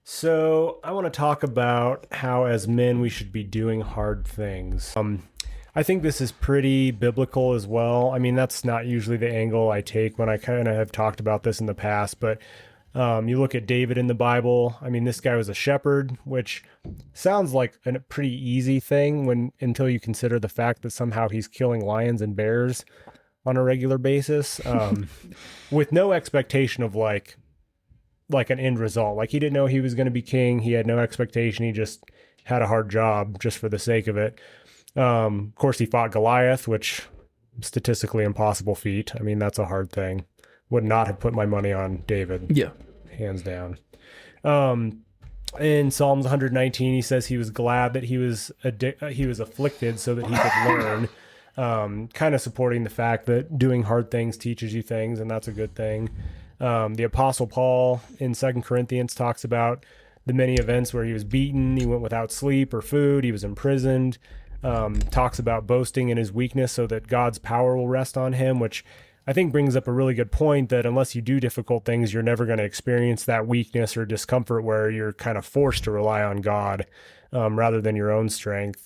So, I want to talk about how, as men, we should be doing hard things. I think this is pretty biblical as well. I mean, that's not usually the angle I take when I kind of have talked about this in the past, but you look at David in the Bible. I mean, this guy was a shepherd, which sounds like a pretty easy thing when until you consider the fact that somehow he's killing lions and bears on a regular basis, with no expectation of like an end result. Like he didn't know he was going to be king. He had no expectation. He just had a hard job just for the sake of it. Of course, he fought Goliath, which statistically impossible feat. I mean, that's a hard thing. Would not have put my money on David. Yeah. Hands down. In Psalms 119, he says he was glad that he was afflicted so that he could learn. Kind of supporting the fact that doing hard things teaches you things, and that's a good thing. The Apostle Paul in 2 Corinthians talks about the many events where he was beaten, he went without sleep or food, he was imprisoned. Talks about boasting in his weakness so that God's power will rest on him, which I think brings up a really good point that unless you do difficult things, you're never going to experience that weakness or discomfort where you're kind of forced to rely on God rather than your own strength.